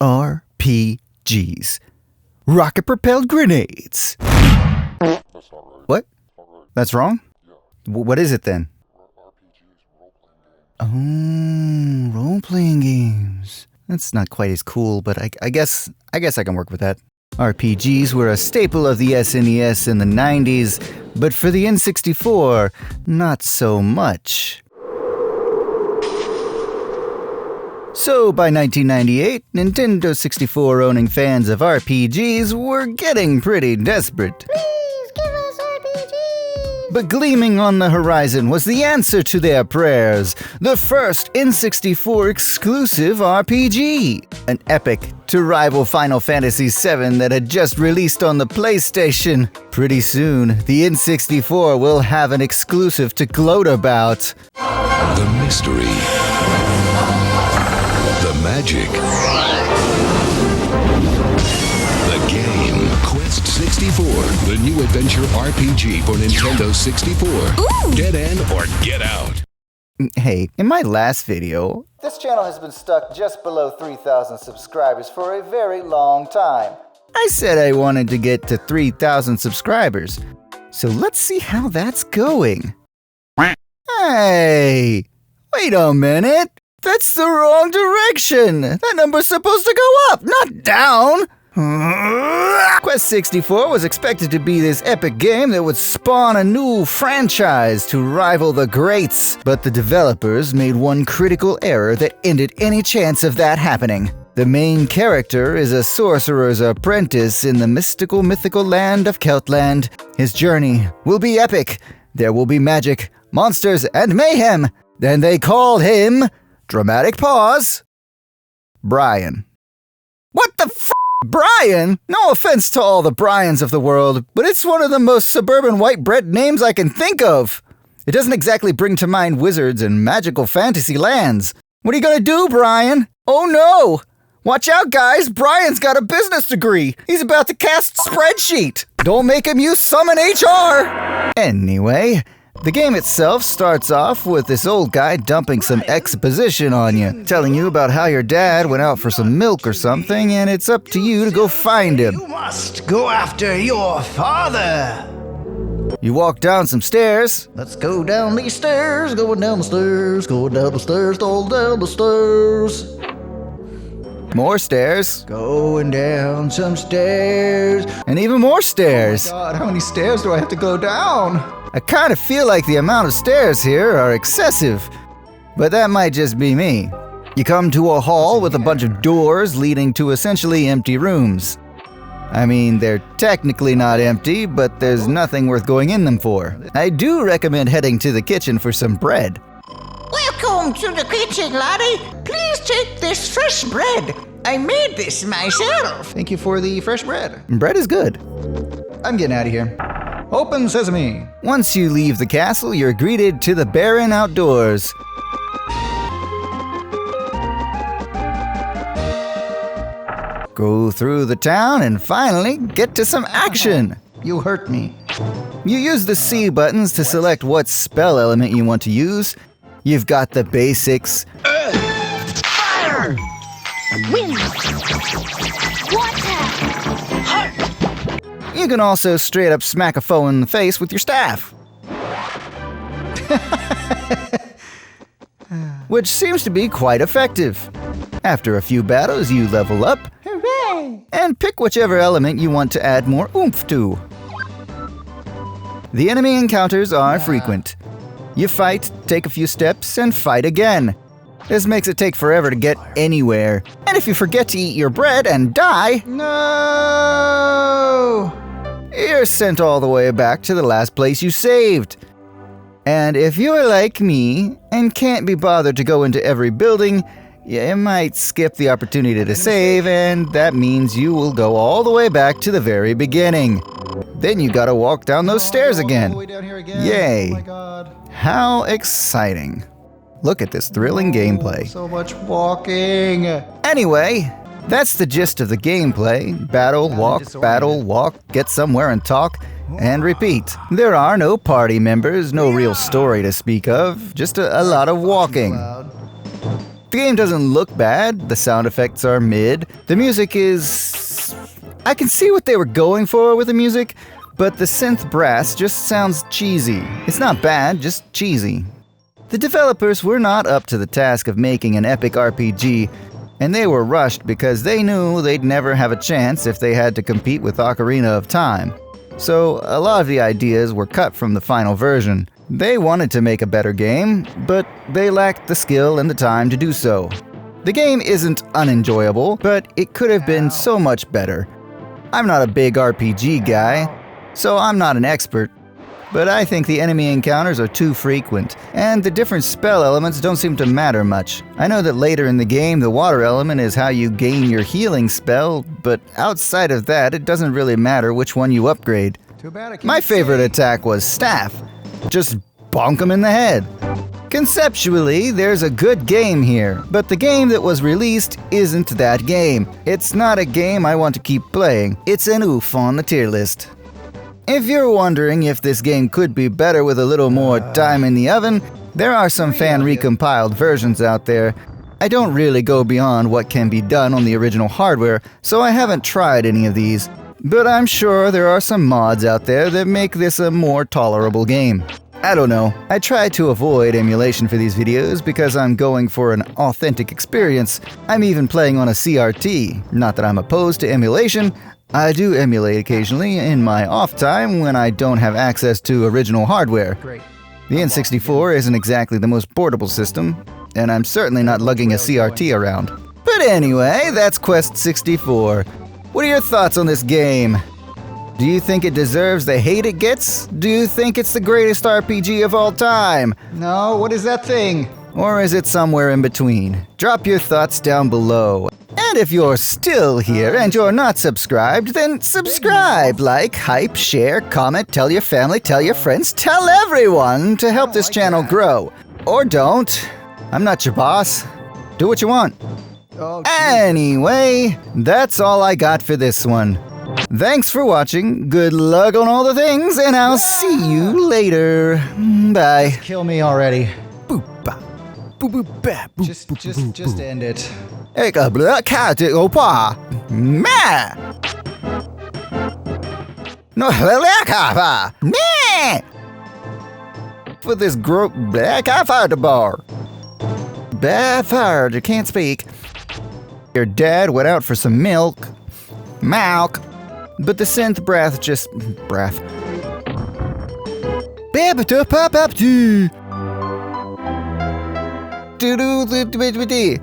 RPGs. Rocket-propelled grenades. What? That's wrong? What is it then? Oh, role-playing games. That's not quite as cool, but I guess I can work with that. RPGs were a staple of the SNES in the 90s, but for the N64, not so much. So by 1998, Nintendo 64-owning fans of RPGs were getting pretty desperate. Please give us RPGs! But gleaming on the horizon was the answer to their prayers, the first N64 exclusive RPG. An epic to rival Final Fantasy VII that had just released on the PlayStation. Pretty soon, the N64 will have an exclusive to gloat about. The mystery. The magic. The game. Quest 64. The new adventure RPG for Nintendo 64. Ooh. Get in or get out. Hey, in my last video, this channel has been stuck just below 3,000 subscribers for a very long time. I said I wanted to get to 3,000 subscribers, so let's see how that's going. Hey, wait a minute. That's the wrong direction! That number's supposed to go up, not down! Quest 64 was expected to be this epic game that would spawn a new franchise to rival the greats, but the developers made one critical error that ended any chance of that happening. The main character is a sorcerer's apprentice in the mythical land of Celtland. His journey will be epic. There will be magic, monsters, and mayhem. Then they called him... Dramatic pause. Brian. What the f***? Brian? No offense to all the Brians of the world, but it's one of the most suburban white bread names I can think of. It doesn't exactly bring to mind wizards and magical fantasy lands. What are you gonna do, Brian? Oh no! Watch out, guys! Brian's got a business degree! He's about to cast Spreadsheet! Don't make him use Summon HR! Anyway... the game itself starts off with this old guy dumping some exposition on you, telling you about how your dad went out for some milk or something, and it's up to you to go find him. You must go after your father. You walk down some stairs. Let's go down these stairs, going down the stairs, going down the stairs, all down the stairs. More stairs. Going down some stairs. And even more stairs. Oh my God, how many stairs do I have to go down? I kind of feel like the amount of stairs here are excessive, but that might just be me. You come to a hall with a bunch of doors leading to essentially empty rooms. I mean, they're technically not empty, but there's nothing worth going in them for. I do recommend heading to the kitchen for some bread. Welcome to the kitchen, laddie. Please take this fresh bread. I made this myself. Thank you for the fresh bread. Bread is good. I'm getting out of here. Open sesame. Once you leave the castle, you're greeted to the barren outdoors. Go through the town and finally get to some action. You hurt me. You use the C buttons to select what spell element you want to use. You've got the basics. Fire! Wind! Water! Heart! You can also straight up smack a foe in the face with your staff. Which seems to be quite effective. After a few battles, you level up. Hooray! And pick whichever element you want to add more oomph to. The enemy encounters are frequent. You fight, take a few steps, and fight again. This makes it take forever to get anywhere. And if you forget to eat your bread and die... No! You're sent all the way back to the last place you saved. And if you're like me and can't be bothered to go into every building, you might skip the opportunity to save, and that means you will go all the way back to the very beginning. Then you gotta walk down those stairs again. Yay. Oh my God. How exciting. Look at this thrilling gameplay. So much walking. Anyway, that's the gist of the gameplay. Battle, walk, get somewhere and talk, and repeat. There are no party members, no real story to speak of, just a lot of walking. The game doesn't look bad, the sound effects are mid, the music is... I can see what they were going for with the music, but the synth brass just sounds cheesy. It's not bad, just cheesy. The developers were not up to the task of making an epic RPG, and they were rushed because they knew they'd never have a chance if they had to compete with Ocarina of Time. So a lot of the ideas were cut from the final version. They wanted to make a better game, but they lacked the skill and the time to do so. The game isn't unenjoyable, but it could have been so much better. I'm not a big RPG guy, so I'm not an expert, but I think the enemy encounters are too frequent, and the different spell elements don't seem to matter much. I know that later in the game the water element is how you gain your healing spell, but outside of that it doesn't really matter which one you upgrade. My favorite attack was Staff. Just bonk him in the head. Conceptually, there's a good game here, but the game that was released isn't that game. It's not a game I want to keep playing. It's an oof on the tier list. If you're wondering if this game could be better with a little more time in the oven, there are some fan recompiled versions out there. I don't really go beyond what can be done on the original hardware, so I haven't tried any of these. But I'm sure there are some mods out there that make this a more tolerable game. I don't know. I try to avoid emulation for these videos because I'm going for an authentic experience. I'm even playing on a CRT. Not that I'm opposed to emulation. I do emulate occasionally in my off time when I don't have access to original hardware. The N64 isn't exactly the most portable system, and I'm certainly not lugging a CRT around. But anyway, that's Quest 64. What are your thoughts on this game? Do you think it deserves the hate it gets? Do you think it's the greatest RPG of all time? No, what is that thing? Or is it somewhere in between? Drop your thoughts down below. And if you're still here and you're not subscribed, then subscribe, like, hype, share, comment, tell your family, tell your friends, tell everyone to help this channel grow. Or don't. I'm not your boss. Do what you want. Anyway, that's all I got for this one. Thanks for watching, good luck on all the things, and I'll see you later. Bye. Kill me already. Just end it. For this group, black I fired the bar. Bad fired, you can't speak. Your dad went out for some milk. But the synth breath just breath. Babata pop up to. Do do do do do.